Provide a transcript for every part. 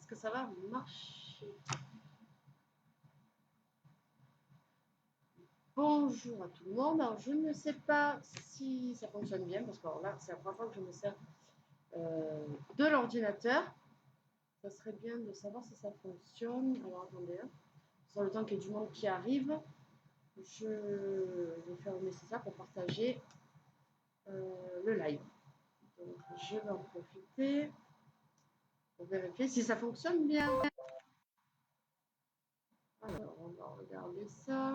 Est-ce que ça va marcher? Bonjour à tout le monde. Alors, je ne sais pas si ça fonctionne bien parce que là, c'est la première fois que je me sers de l'ordinateur. Ça serait bien de savoir si ça fonctionne. Alors, attendez, hein. Sur le temps qu'il y ait du monde qui arrive, je vais faire le nécessaire pour partager le live. Donc, je vais en profiter pour vérifier si ça fonctionne bien. Alors, on va regarder ça.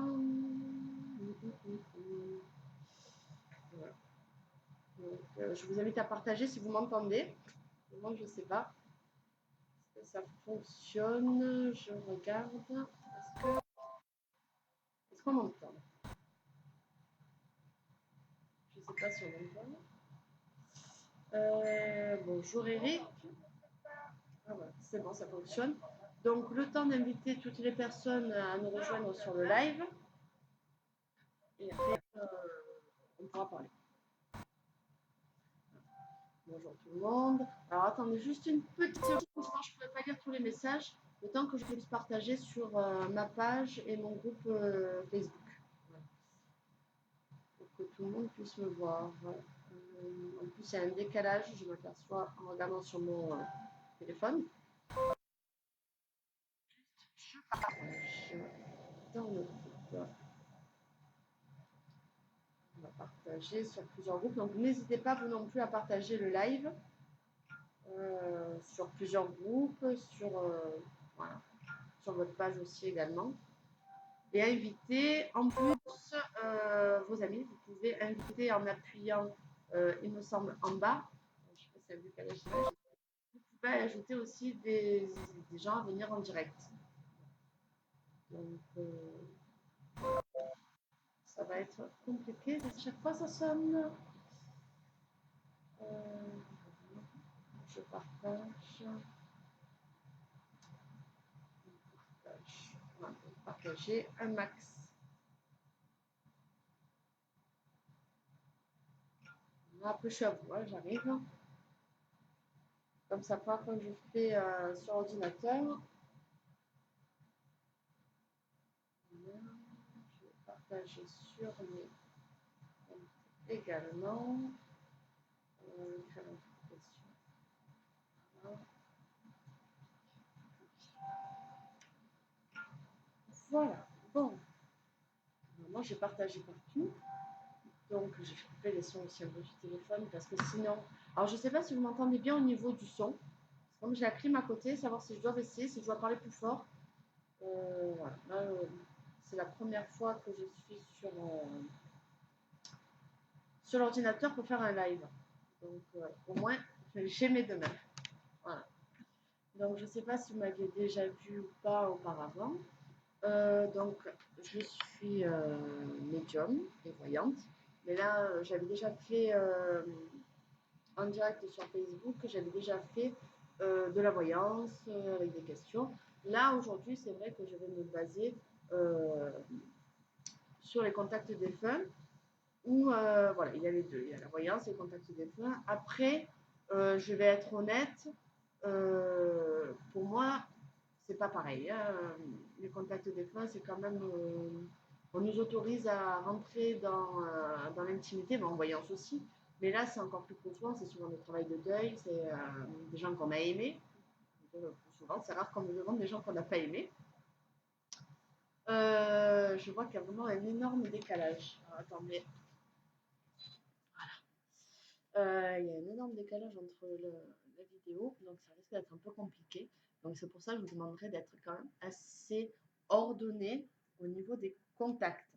Voilà. Donc, je vous invite à partager si vous m'entendez. Moi, je ne sais pas. Est-ce que ça fonctionne? Je regarde. Est-ce qu'on m'entend? Je ne sais pas si on m'entend. Bonjour Eric. Ah ouais, c'est bon, ça fonctionne. Donc, le temps d'inviter toutes les personnes à nous rejoindre sur le live. Et après, on pourra parler. Bonjour tout le monde. Alors, attendez juste une petite seconde, sinon je ne pourrais pas lire tous les messages. Le temps que je puisse partager sur ma page et mon groupe Facebook. Voilà. Pour que tout le monde puisse me voir. Voilà. En plus, il y a un décalage, je m'aperçois en regardant sur mon téléphone. Je partage dans le groupe. On va partager sur plusieurs groupes. Donc, n'hésitez pas, vous non plus, à partager le live sur plusieurs groupes, voilà, sur votre page aussi également. Et inviter en plus vos amis. Vous pouvez inviter en appuyant, il me semble, en bas. Je ne sais pas si vous avez vu l'image. Vous pouvez ajouter aussi des gens à venir en direct. Donc, ça va être compliqué. À chaque fois, ça sonne. Je partage. Voilà, partager un max. Après, je suis à vous, hein, j'arrive. Comme ça, pas quand je fais sur ordinateur. Je vais partager sur mes également. Faire une voilà. Bon. Moi, j'ai partagé partout. Donc, j'ai coupé les sons aussi un peu du téléphone parce que sinon. Alors, je ne sais pas si vous m'entendez bien au niveau du son. Comme j'ai la clim à côté, savoir si je dois baisser, si je dois parler plus fort. Voilà. Là, c'est la première fois que je suis sur l'ordinateur pour faire un live. Donc, au moins, j'ai mes deux mains. Voilà. Donc, je ne sais pas si vous m'aviez déjà vu ou pas auparavant. Donc, je suis médium et voyante. Mais là, j'avais déjà fait en direct sur Facebook, j'avais déjà fait de la voyance avec des questions. Là, aujourd'hui, c'est vrai que je vais me baser sur les contacts défunts, où voilà, il y a les deux. Il y a la voyance et les contacts défunts. Après, je vais être honnête, pour moi, c'est pas pareil. Hein. Les contacts défunts, c'est quand même. On nous autorise à rentrer dans l'intimité, mais en voyance aussi. Mais là, c'est encore plus profond, c'est souvent des travails de deuil, c'est des gens qu'on a aimés. Souvent, c'est rare qu'on me demande des gens qu'on n'a pas aimés. Je vois qu'il y a vraiment un énorme décalage. Alors, attendez. Voilà. Il y a un énorme décalage entre la vidéo, donc ça risque d'être un peu compliqué. Donc c'est pour ça que je vous demanderai d'être quand même assez ordonné au niveau des contacts.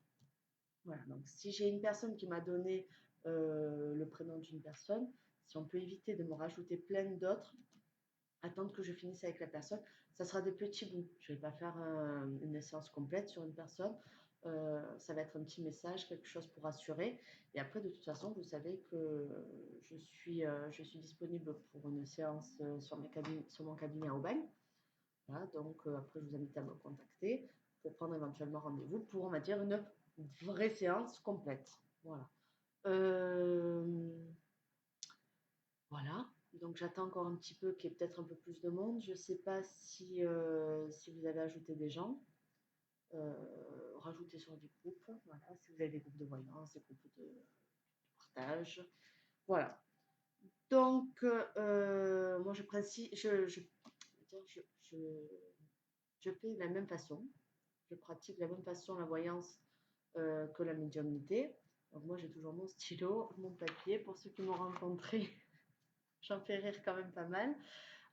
Voilà, donc si j'ai une personne qui m'a donné le prénom d'une personne, si on peut éviter de me rajouter plein d'autres, attendre que je finisse avec la personne, ça sera des petits bouts. Je ne vais pas faire une séance complète sur une personne. Ça va être un petit message, quelque chose pour rassurer. Et après, de toute façon, vous savez que je suis disponible pour une séance sur mon cabinet à Aubagne. Voilà, donc après, je vous invite à me contacter pour prendre éventuellement rendez-vous pour, on va dire, une vraie séance complète. Voilà. Voilà. Donc j'attends encore un petit peu qu'il y ait peut-être un peu plus de monde. Je ne sais pas si, si vous avez ajouté des gens, rajouter sur des groupes, voilà, si vous avez des groupes de voyance, des groupes de partage. Voilà. Donc, moi je fais de la même façon. Je pratique de la même façon la voyance que la médiumnité. Donc moi j'ai toujours mon stylo, mon papier. Pour ceux qui m'ont rencontré, j'en fais rire quand même pas mal.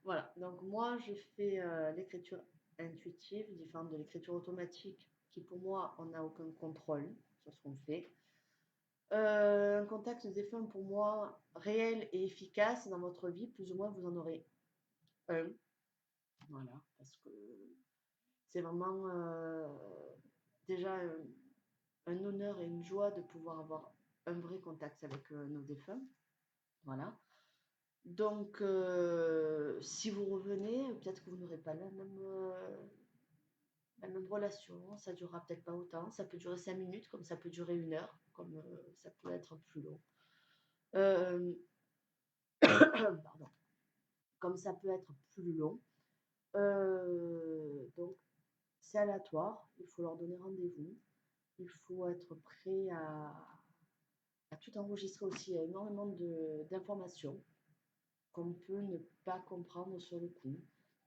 Voilà, donc moi je fais l'écriture intuitive, différente de l'écriture automatique, qui pour moi on n'a aucun contrôle sur ce qu'on fait. Un contact défunt pour moi réel et efficace dans votre vie, plus ou moins vous en aurez un. Voilà, parce que c'est vraiment déjà un honneur et une joie de pouvoir avoir un vrai contact avec nos défunts. Voilà. Donc, si vous revenez, peut-être que vous n'aurez pas la même relation. Ça durera peut-être pas autant. Ça peut durer 5 minutes, comme ça peut durer 1 heure, comme ça peut être plus long. Pardon. Comme ça peut être plus long. Donc, c'est aléatoire. Il faut leur donner rendez-vous. Il faut être prêt à tout enregistrer aussi. Il y a énormément d'informations qu'on peut ne pas comprendre sur le coup,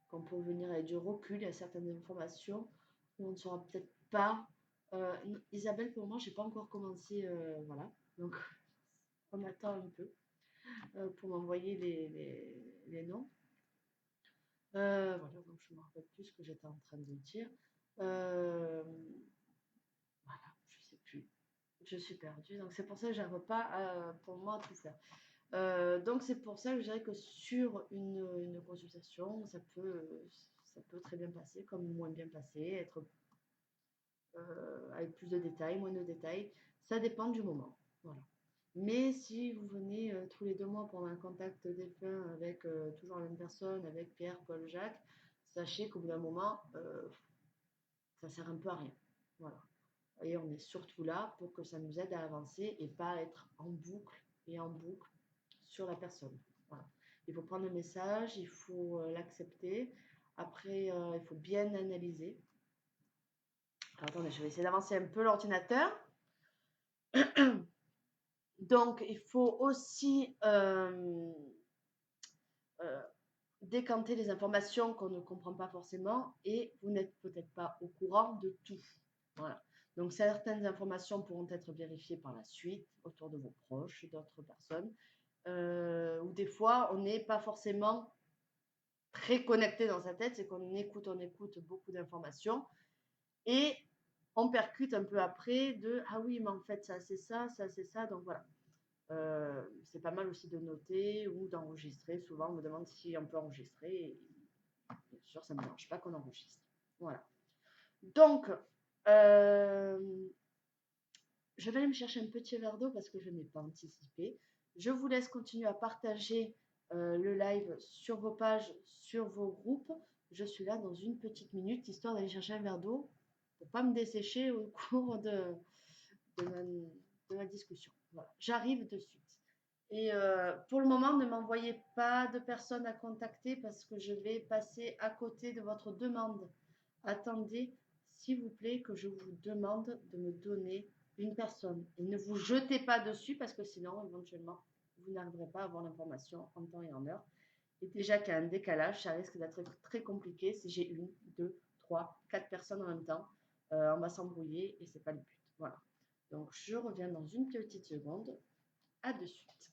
qu'on peut venir avec du recul. Il y a certaines informations où on ne saura peut-être pas. Isabelle, pour moi, je n'ai pas encore commencé. Voilà. Donc, on attend un peu pour m'envoyer les noms. Voilà, donc je ne me rappelle plus ce que j'étais en train de dire. Voilà, je ne sais plus. Je suis perdue. Donc, c'est pour ça que je n'arrive pas, pour moi, à tout faire. Donc c'est pour ça que je dirais que sur une consultation, ça peut très bien passer, comme moins bien passer, être avec plus de détails, moins de détails. Ça dépend du moment. Voilà. Mais si vous venez tous les 2 mois pour un contact défunt avec toujours la même personne, avec Pierre, Paul, Jacques, sachez qu'au bout d'un moment, ça sert un peu à rien. Voilà. Et on est surtout là pour que ça nous aide à avancer et pas être en boucle et en boucle sur la personne. Voilà. Il faut prendre le message, il faut l'accepter. Après, il faut bien analyser. Alors, attendez, je vais essayer d'avancer un peu l'ordinateur. Donc, il faut aussi décanter les informations qu'on ne comprend pas forcément et vous n'êtes peut-être pas au courant de tout. Voilà. Donc, certaines informations pourront être vérifiées par la suite autour de vos proches, d'autres personnes. Ou des fois, on n'est pas forcément très connecté dans sa tête, c'est qu'on écoute beaucoup d'informations et on percute un peu après de ah oui, mais en fait, ça c'est ça, ça c'est ça. Donc voilà. C'est pas mal aussi de noter ou d'enregistrer. Souvent, on me demande si on peut enregistrer. Et bien sûr, ça ne me dérange pas qu'on enregistre. Voilà. Donc, je vais aller me chercher un petit verre d'eau parce que je n'ai pas anticipé. Je vous laisse continuer à partager le live sur vos pages, sur vos groupes. Je suis là dans une petite minute, histoire d'aller chercher un verre d'eau pour ne pas me dessécher au cours de ma discussion. Voilà, j'arrive de suite. Et pour le moment, ne m'envoyez pas de personnes à contacter parce que je vais passer à côté de votre demande. Attendez, s'il vous plaît, que je vous demande de me donner une personne. Et ne vous jetez pas dessus parce que sinon, éventuellement, vous n'arriverez pas à avoir l'information en temps et en heure. Et déjà qu'il y a un décalage, ça risque d'être très compliqué si j'ai 1, 2, 3, 4 personnes en même temps. On va s'embrouiller et c'est pas le but. Voilà. Donc, je reviens dans une petite seconde. À de suite.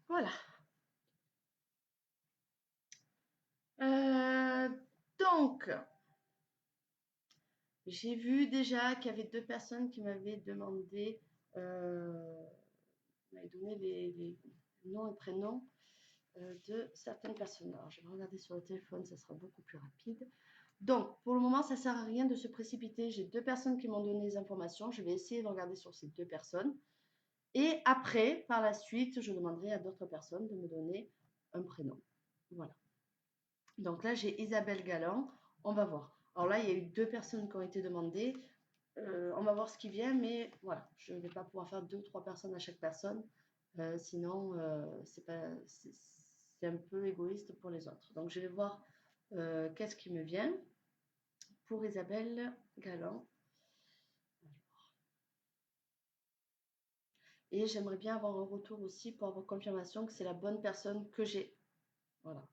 Voilà. Donc, j'ai vu déjà qu'il y avait 2 personnes qui m'avaient demandé, m'avaient donné les noms et prénoms de certaines personnes. Alors, je vais regarder sur le téléphone, ça sera beaucoup plus rapide. Donc, pour le moment, ça ne sert à rien de se précipiter. J'ai 2 personnes qui m'ont donné les informations. Je vais essayer de regarder sur ces 2 personnes. Et après, par la suite, je demanderai à d'autres personnes de me donner un prénom. Voilà. Donc là, j'ai Isabelle Galland. On va voir. Alors là, il y a eu 2 personnes qui ont été demandées. On va voir ce qui vient, mais voilà, je ne vais pas pouvoir faire 2 ou 3 personnes à chaque personne. Sinon, c'est un peu égoïste pour les autres. Donc, je vais voir qu'est-ce qui me vient pour Isabelle Galland. Et j'aimerais bien avoir un retour aussi pour avoir confirmation que c'est la bonne personne que j'ai. Voilà.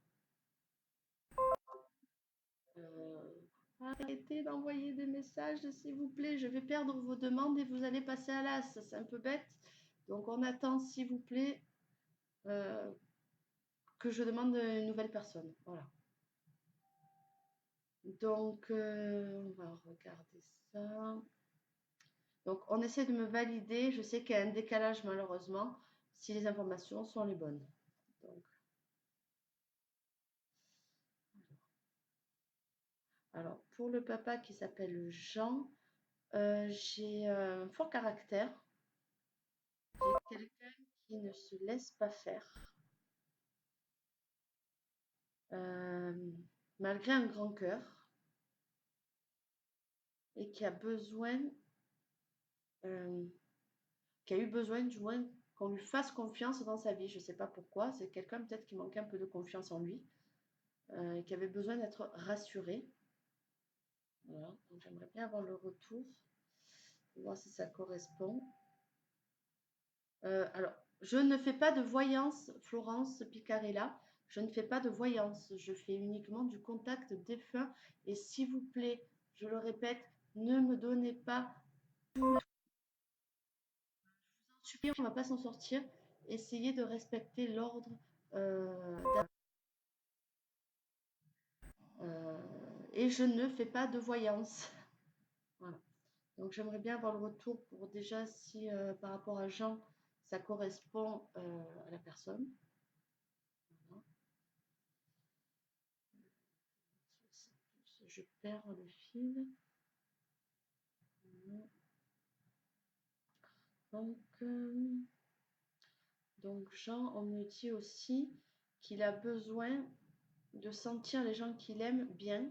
Arrêtez d'envoyer des messages, s'il vous plaît. Je vais perdre vos demandes et vous allez passer à l'as. C'est un peu bête. Donc, on attend, s'il vous plaît, que je demande une nouvelle personne. Voilà. Donc, on va regarder ça. Donc, on essaie de me valider. Je sais qu'il y a un décalage, malheureusement, si les informations sont les bonnes. Donc, alors, pour le papa qui s'appelle Jean, j'ai un fort caractère. J'ai quelqu'un qui ne se laisse pas faire. Euh, Malgré un grand cœur et qui a besoin, euh, qui a eu besoin du moins qu'on lui fasse confiance dans sa vie. Je ne sais pas pourquoi. C'est quelqu'un peut-être qui manquait un peu de confiance en lui, qui avait besoin d'être rassuré. Voilà. Donc j'aimerais bien avoir le retour, pour voir si ça correspond. Alors, je ne fais pas de voyance, Florence Picarella. Je ne fais pas de voyance. Je fais uniquement du contact défunt. Et s'il vous plaît, je le répète, ne me donnez pas. Je vous en supplie, on ne va pas s'en sortir. Essayez de respecter l'ordre. euh, et je ne fais pas de voyance. Voilà. Donc j'aimerais bien avoir le retour pour déjà si par rapport à Jean, ça correspond à la personne. Voilà. Je perds le fil. Donc, donc Jean, on me dit aussi qu'il a besoin de sentir les gens qu'il aime bien,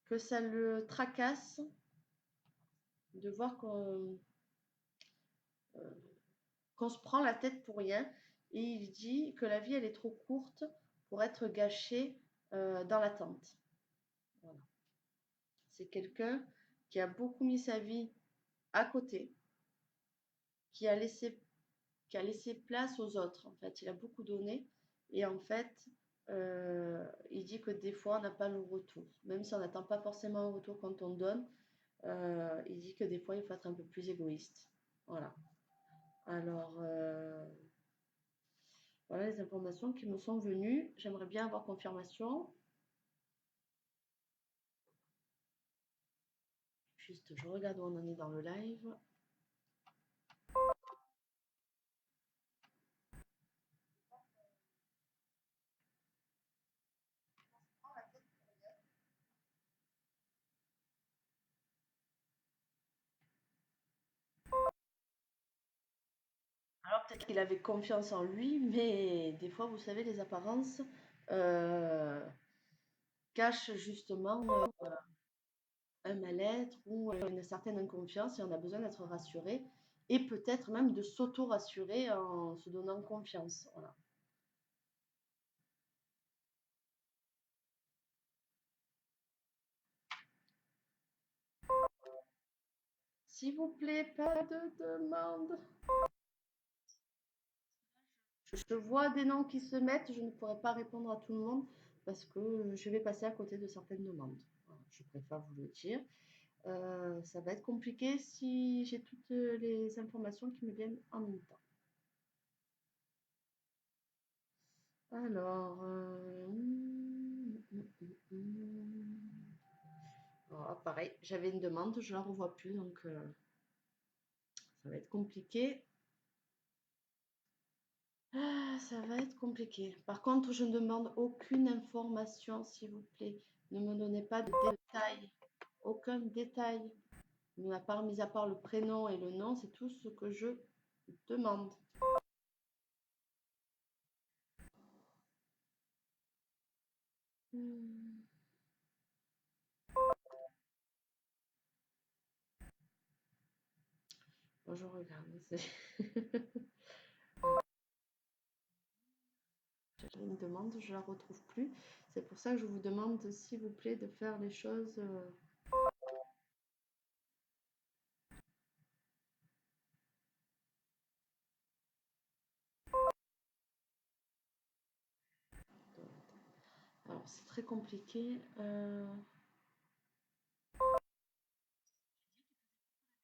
que ça le tracasse de voir qu'on se prend la tête pour rien. Et il dit que la vie, elle est trop courte pour être gâchée dans l'attente. Voilà. C'est quelqu'un qui a beaucoup mis sa vie à côté, qui a laissé, qui a laissé place aux autres. En fait, il a beaucoup donné. Et en fait, il dit que des fois, on n'a pas le retour. Même si on n'attend pas forcément un retour quand on donne, il dit que des fois, il faut être un peu plus égoïste. Voilà. Alors, voilà les informations qui me sont venues. J'aimerais bien avoir confirmation. Juste, je regarde où on en est dans le live. Alors peut-être qu'il avait confiance en lui, mais des fois, vous savez, les apparences euh, cachent justement un mal-être ou une certaine inconfiance et on a besoin d'être rassuré et peut-être même de s'auto-rassurer en se donnant confiance. Voilà. S'il vous plaît, pas de demande. Je vois des noms qui se mettent, je ne pourrai pas répondre à tout le monde parce que je vais passer à côté de certaines demandes. Voilà, je préfère vous le dire. Ça va être compliqué si j'ai toutes les informations qui me viennent en même temps. Alors, alors, pareil, j'avais une demande, je la revois plus, donc ça va être compliqué. Ah, ça va être compliqué. Par contre, je ne demande aucune information, s'il vous plaît. Ne me donnez pas de détails, aucun détail. Mis à part le prénom et le nom, c'est tout ce que je demande. Bon, je regarde. J'ai une demande, je la retrouve plus. C'est pour ça que je vous demande, s'il vous plaît, de faire les choses. Alors, c'est très compliqué.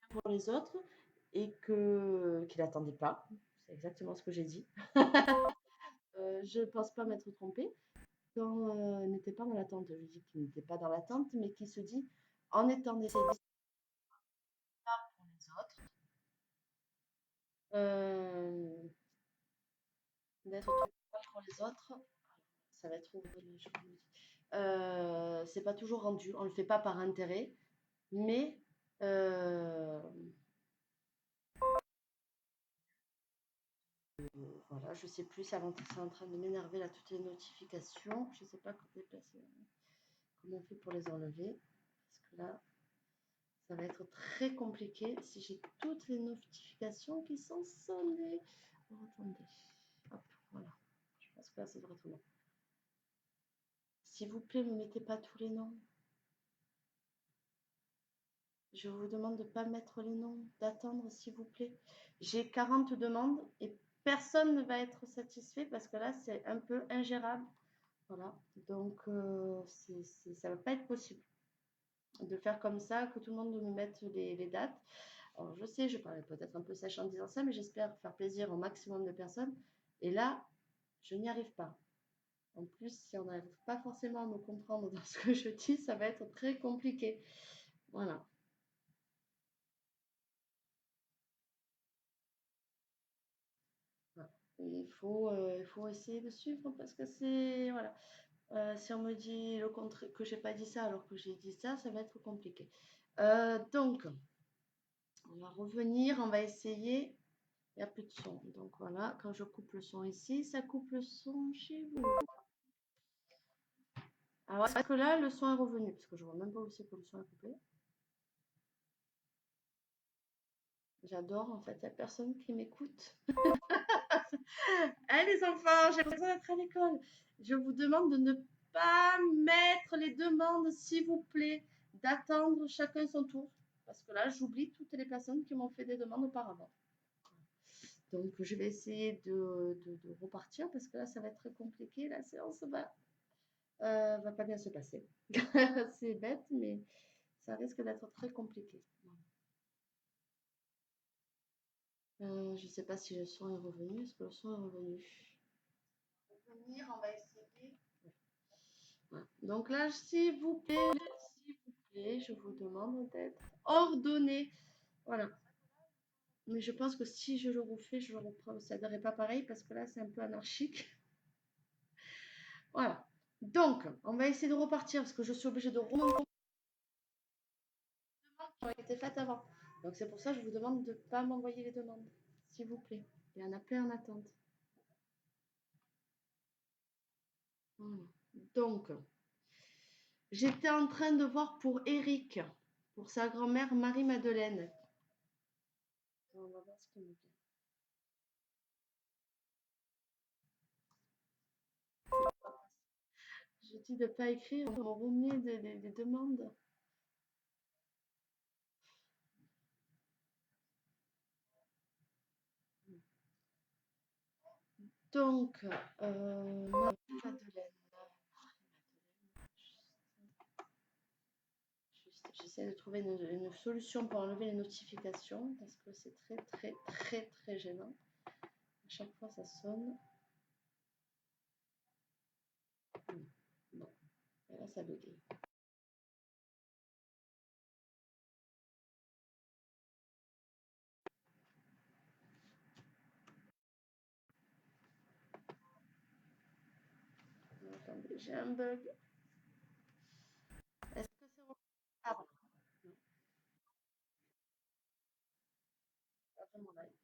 Pour les autres et qu'il n'attendait pas. C'est exactement ce que j'ai dit. Je ne pense pas m'être trompée. Quand n'était pas dans l'attente, je dis qu'il n'était pas dans l'attente, mais qui se dit en étant décédé pour les autres, d'être pour les autres, ça va être c'est pas toujours rendu, on le fait pas par intérêt, mais voilà, je sais plus, c'est en train de m'énerver là, toutes les notifications, je sais pas comment on fait pour les enlever, parce que là, ça va être très compliqué si j'ai toutes les notifications qui sont sonnées. Oh, attendez, hop, voilà, je pense que là, ça devrait être bon. S'il vous plaît, ne me mettez pas tous les noms. Je vous demande de ne pas mettre les noms, d'attendre, s'il vous plaît. J'ai 40 demandes et personne ne va être satisfait parce que là, c'est un peu ingérable. Voilà, donc ça ne va pas être possible de faire comme ça, que tout le monde me mette les dates. Alors, je sais, je parlais peut-être un peu sèche en disant ça, mais j'espère faire plaisir au maximum de personnes. Et là, je n'y arrive pas. En plus, si on n'arrive pas forcément à me comprendre dans ce que je dis, ça va être très compliqué. Voilà. Il faut essayer de suivre parce que c'est. Voilà. Si on me dit le contraire, que j'ai pas dit ça alors que j'ai dit ça, ça va être compliqué. Donc, on va revenir, on va essayer. Il n'y a plus de son. Donc voilà, quand je coupe le son ici, ça coupe le son chez vous. Alors, est-ce que là, le son est revenu? Parce que je vois même pas où c'est que le son est coupé. J'adore, en fait, il n'y a personne qui m'écoute. Allez les enfants, j'ai besoin d'être à l'école. Je vous demande de ne pas mettre les demandes, s'il vous plaît, d'attendre chacun son tour. Parce que là, j'oublie toutes les personnes qui m'ont fait des demandes auparavant. Donc, je vais essayer de repartir parce que là, ça va être très compliqué. La séance va pas bien se passer. C'est bête, mais ça risque d'être très compliqué. Je ne sais pas si le son est revenu. Est-ce que le son est revenu? Revenir, on va essayer. Voilà. Donc là, s'il vous plaît, je vous demande d'être ordonné. Voilà. Mais je pense que si je le refais, je le reprends. Ça ne serait pas pareil parce que là, c'est un peu anarchique. Voilà. Donc, on va essayer de repartir parce que je suis obligée de remonter les demandes qui ont été faites avant. Donc, c'est pour ça que je vous demande de ne pas m'envoyer les demandes, s'il vous plaît. Il y en a plein en attente. Voilà. Donc, j'étais en train de voir pour Eric, pour sa grand-mère Marie-Madeleine. On va voir ce qu'il me dit. Je dis de ne pas écrire, on me remet des demandes. Donc, Marie-Madeleine. J'essaie de trouver une solution pour enlever les notifications parce que c'est très, très, très, très gênant. À chaque fois, ça sonne. Bon, et là, ça bégaye. Attendez, j'ai un bug. mon live.